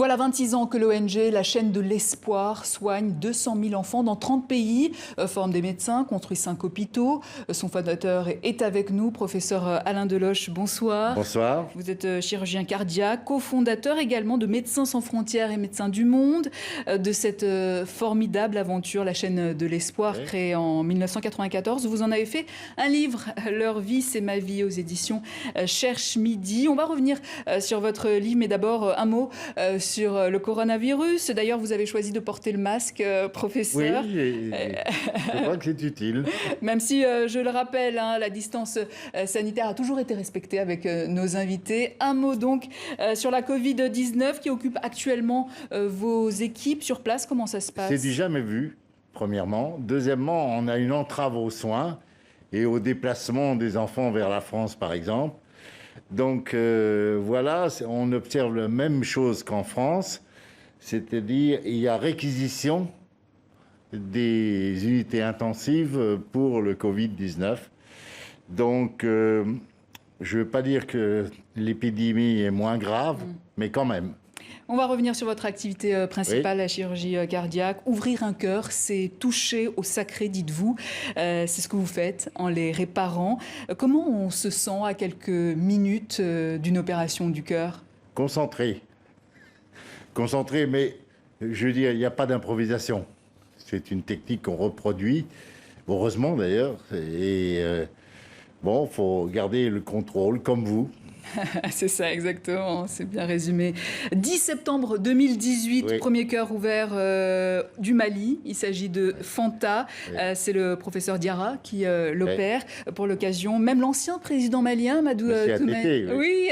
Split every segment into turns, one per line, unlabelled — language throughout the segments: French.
Voilà 26 ans que l'ONG, la chaîne de l'espoir, soigne 200 000 enfants dans 30 pays, forme des médecins, construit 5 hôpitaux. Son fondateur est avec nous, professeur Alain Deloche, bonsoir.
Bonsoir.
Vous êtes chirurgien cardiaque, cofondateur également de Médecins sans frontières et Médecins du monde, de cette formidable aventure, la chaîne de l'espoir, oui, créée en 1994. Vous en avez fait un livre, Leur vie, c'est ma vie, aux éditions Cherche Midi. On va revenir sur votre livre, mais d'abord un mot sur le coronavirus. D'ailleurs, vous avez choisi de porter le masque, professeur.
Oui, je crois que c'est utile.
Même si, je le rappelle, la distance sanitaire a toujours été respectée avec nos invités. Un mot donc sur la Covid-19 qui occupe actuellement vos équipes sur place. Comment ça se passe?
C'est du jamais vu, premièrement. Deuxièmement, on a une entrave aux soins et au déplacement des enfants vers la France, par exemple. Donc voilà, on observe la même chose qu'en France, c'est-à-dire il y a réquisition des unités intensives pour le Covid-19. Donc je ne veux pas dire que l'épidémie est moins grave, mais quand même.
On va revenir sur votre activité principale,
oui,
la chirurgie cardiaque. Ouvrir un cœur, c'est toucher au sacré, dites-vous. C'est ce que vous faites en les réparant. Comment on se sent à quelques minutes d'une opération du cœur?
Concentré. Concentré, mais je veux dire, il n'y a pas d'improvisation. C'est une technique qu'on reproduit, heureusement d'ailleurs. Et bon, il faut garder le contrôle, comme vous.
C'est ça, exactement, c'est bien résumé. 10 septembre 2018, oui, premier cœur ouvert du Mali. Il s'agit de Fanta. Oui. C'est le professeur Diarra qui l'opère. Oui. Pour l'occasion, même l'ancien président malien, Amadou Toumani,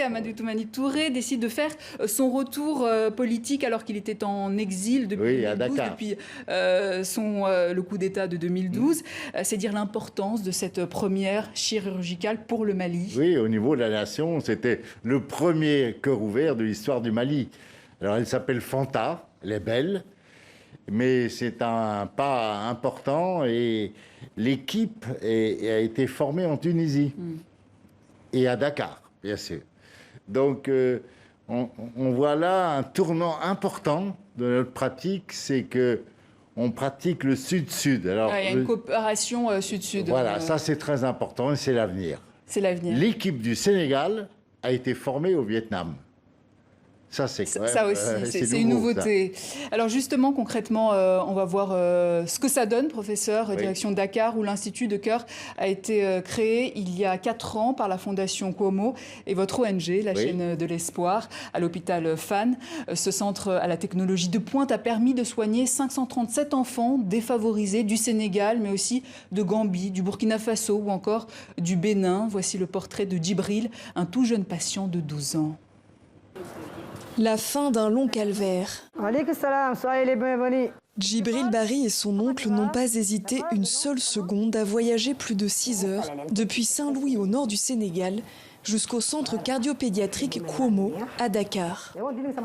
Amadou Toumani Touré, décide de faire son retour politique alors qu'il était en exil depuis 2012, depuis le coup d'État de 2012. C'est dire l'importance de cette première chirurgicale pour le Mali.
Oui, au niveau de la nation. C'était le premier cœur ouvert de l'histoire du Mali. Alors, elle s'appelle Fanta, elle est belle, mais c'est un pas important et l'équipe a été formée en Tunisie et à Dakar, bien sûr. Donc, on voit là un tournant important de notre pratique, c'est que on pratique le sud-sud.
Alors, il y a une coopération sud-sud.
Voilà, ça c'est très important et c'est l'avenir.
C'est l'avenir.
L'équipe du Sénégal a été formée au Vietnam. Ça, c'est
ça aussi, c'est une nouveauté. Ça. Alors justement, concrètement, on va voir ce que ça donne, professeur, oui, direction Dakar, où l'Institut de cœur a été créé il y a 4 ans par la Fondation Cuomo et votre ONG, la chaîne de l'espoir, à l'hôpital Fann. Ce centre à la technologie de pointe a permis de soigner 537 enfants défavorisés du Sénégal, mais aussi de Gambie, du Burkina Faso ou encore du Bénin. Voici le portrait de Djibril, un tout jeune patient de 12 ans.
La fin d'un long calvaire. Djibril Bari et son oncle n'ont pas hésité une seule seconde à voyager plus de 6 heures depuis Saint-Louis au nord du Sénégal jusqu'au centre cardiopédiatrique Cuomo à Dakar.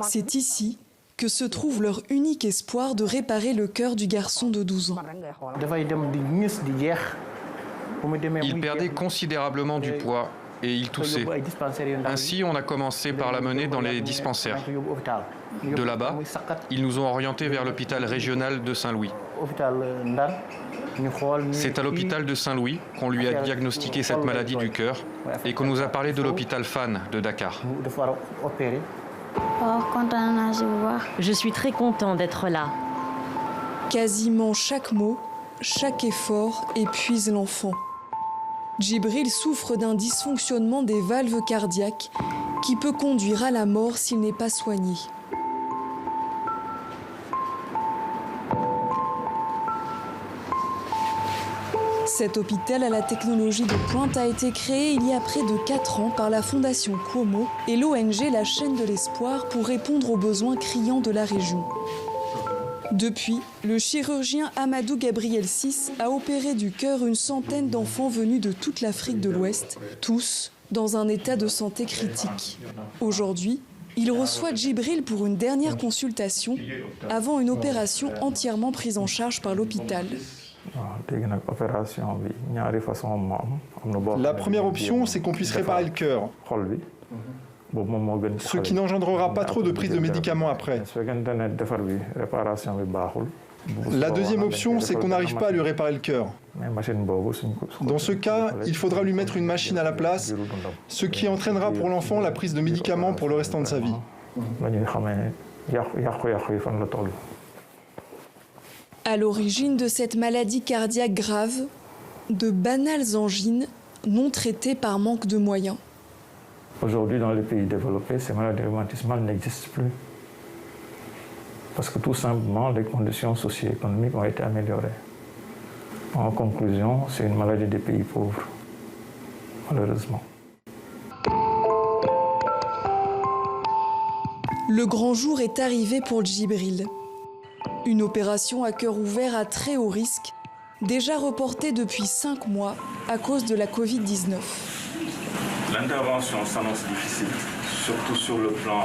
C'est ici que se trouve leur unique espoir de réparer le cœur du garçon de 12 ans.
Il perdait considérablement du poids et il toussait. Ainsi, on a commencé par l'amener dans les dispensaires. De là-bas, ils nous ont orientés vers l'hôpital régional de Saint-Louis. C'est à l'hôpital de Saint-Louis qu'on lui a diagnostiqué cette maladie du cœur et qu'on nous a parlé de l'hôpital Fann de Dakar.
Je suis très content d'être là.
Quasiment chaque mot, chaque effort épuise l'enfant. Djibril souffre d'un dysfonctionnement des valves cardiaques qui peut conduire à la mort s'il n'est pas soigné. Cet hôpital à la technologie de pointe a été créé il y a près de 4 ans par la Fondation Cuomo et l'ONG La Chaîne de l'Espoir pour répondre aux besoins criants de la région. Depuis, le chirurgien Amadou Gabriel VI a opéré du cœur une centaine d'enfants venus de toute l'Afrique de l'Ouest, tous dans un état de santé critique. Aujourd'hui, il reçoit Djibril pour une dernière consultation avant une opération entièrement prise en charge par l'hôpital.
La première option, c'est qu'on puisse réparer le cœur. ce qui n'engendrera pas trop de prise de médicaments après. La deuxième option, c'est qu'on n'arrive pas à lui réparer le cœur. Dans ce cas, il faudra lui mettre une machine à la place, ce qui entraînera pour l'enfant la prise de médicaments pour le restant de sa vie.
À l'origine de cette maladie cardiaque grave, de banales angines non traitées par manque de moyens.
Aujourd'hui, dans les pays développés, ces maladies rhumatismales n'existent plus. Parce que tout simplement, les conditions socio-économiques ont été améliorées. En conclusion, c'est une maladie des pays pauvres, malheureusement.
Le grand jour est arrivé pour Djibril. Une opération à cœur ouvert à très haut risque, déjà reportée depuis 5 mois à cause de la Covid-19.
L'intervention s'annonce difficile, surtout sur le plan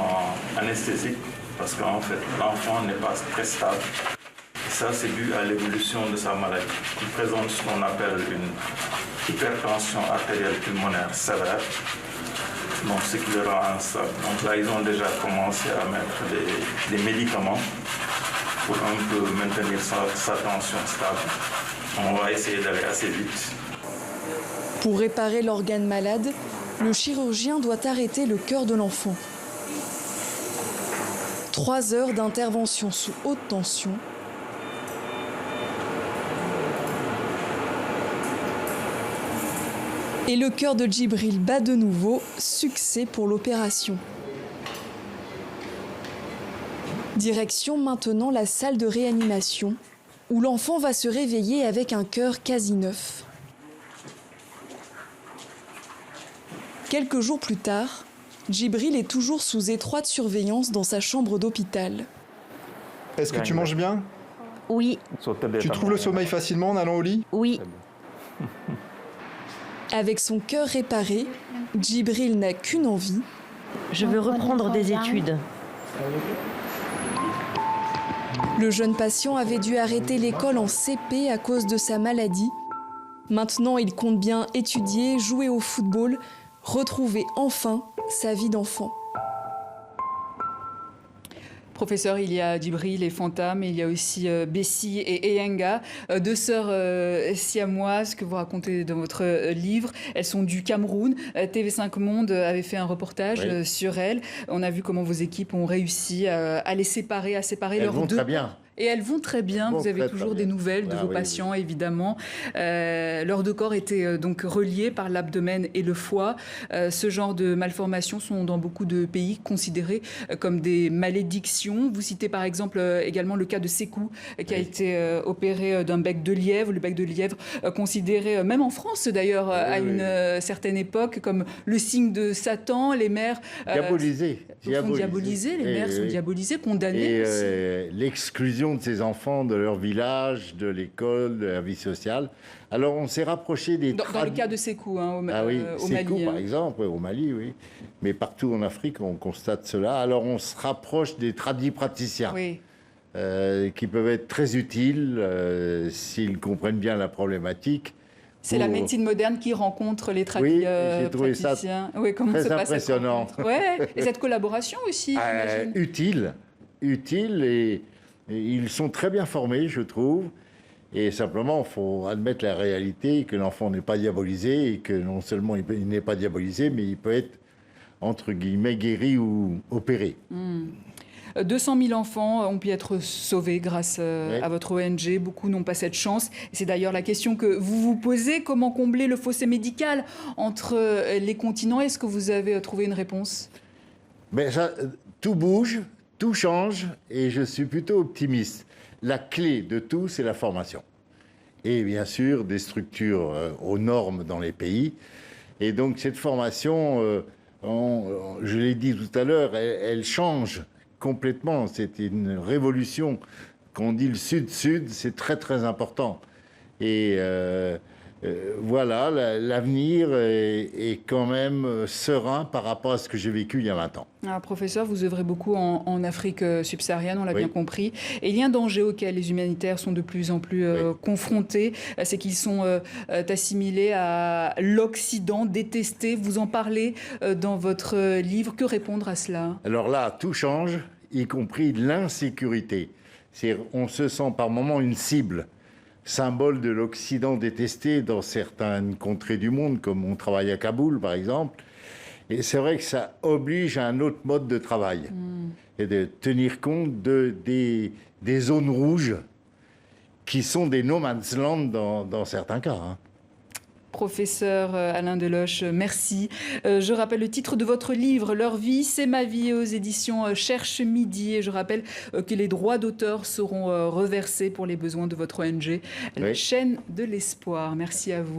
anesthésique, parce qu'en fait, l'enfant n'est pas très stable. Et ça, c'est dû à l'évolution de sa maladie. Il présente ce qu'on appelle une hypertension artérielle pulmonaire sévère, donc ce qui le rend instable. Donc là, ils ont déjà commencé à mettre des médicaments pour un peu maintenir sa tension stable. On va essayer d'aller assez vite.
Pour réparer l'organe malade, le chirurgien doit arrêter le cœur de l'enfant. 3 heures d'intervention sous haute tension. Et le cœur de Djibril bat de nouveau, succès pour l'opération. Direction maintenant la salle de réanimation, où l'enfant va se réveiller avec un cœur quasi neuf. Quelques jours plus tard, Djibril est toujours sous étroite surveillance dans sa chambre d'hôpital.
Est-ce que tu manges bien?
Oui.
Tu trouves le sommeil facilement en allant au lit?
Oui.
Avec son cœur réparé, Djibril n'a qu'une envie.
Je veux reprendre des études.
Le jeune patient avait dû arrêter l'école en CP à cause de sa maladie. Maintenant, il compte bien étudier, jouer au football, retrouver enfin sa vie d'enfant.
Professeur, il y a Djibril et Fanta, mais il y a aussi Bessie et Eyenga, 2 sœurs siamoises que vous racontez dans votre livre. Elles sont du Cameroun. TV5 Monde avait fait un reportage sur elles. On a vu comment vos équipes ont réussi à les séparer, à séparer leurs deux.
Elles vont très bien.
Et elles vont très bien. Vous avez toujours des nouvelles de vos patients, évidemment. Leurs 2 corps étaient donc reliés par l'abdomen et le foie. Ce genre de malformations sont dans beaucoup de pays considérées comme des malédictions. Vous citez par exemple également le cas de Sekou, qui a été opéré d'un bec de lièvre. Le bec de lièvre considéré, même en France d'ailleurs, à une certaine époque, comme le signe de Satan. Les mères
diabolisées.
Sont diabolisées. Les mères sont diabolisées, condamnées.
Et l'exclusion de ces enfants de leur village, de l'école, de la vie sociale. Alors on s'est rapproché des...
Dans le cas de Sekou, au
Sekou,
Mali.
par exemple, au Mali, oui. Mais partout en Afrique, on constate cela. Alors on se rapproche des tradipraticiens, qui peuvent être très utiles s'ils comprennent bien la problématique.
C'est la médecine moderne qui rencontre les tradipraticiens.
J'ai trouvé ça très impressionnant.
Et cette collaboration aussi,
utile et ils sont très bien formés, je trouve. Et simplement, il faut admettre la réalité que l'enfant n'est pas diabolisé et que non seulement il n'est pas diabolisé, mais il peut être, entre guillemets, guéri ou opéré.
200 000 enfants ont pu être sauvés grâce à votre ONG. Beaucoup n'ont pas cette chance. C'est d'ailleurs la question que vous vous posez. Comment combler le fossé médical entre les continents? Est-ce que vous avez trouvé une réponse?
Tout bouge. Tout change et je suis plutôt optimiste. La clé de tout, c'est la formation. Et bien sûr, des structures aux normes dans les pays. Et donc cette formation, je l'ai dit tout à l'heure, elle change complètement. C'est une révolution. Quand on dit le sud-sud, c'est très très important. Et voilà, l'avenir est quand même serein par rapport à ce que j'ai vécu il y a 20 ans.
Alors, professeur, vous œuvrez beaucoup en Afrique subsaharienne, on l'a bien compris. Et il y a un danger auquel les humanitaires sont de plus en plus confrontés, c'est qu'ils sont assimilés à l'Occident, détestés. Vous en parlez dans votre livre. Que répondre à cela?
Alors là, tout change, y compris l'insécurité. On se sent par moments une cible, symbole de l'Occident détesté dans certaines contrées du monde, comme on travaille à Kaboul, par exemple. Et c'est vrai que ça oblige à un autre mode de travail et de tenir compte des zones rouges qui sont des no man's land dans certains cas.
Professeur Alain Deloche, merci. Je rappelle le titre de votre livre, Leur vie, c'est ma vie, aux éditions Cherche Midi. Et je rappelle que les droits d'auteur seront reversés pour les besoins de votre ONG, la chaîne de l'espoir. Merci à vous.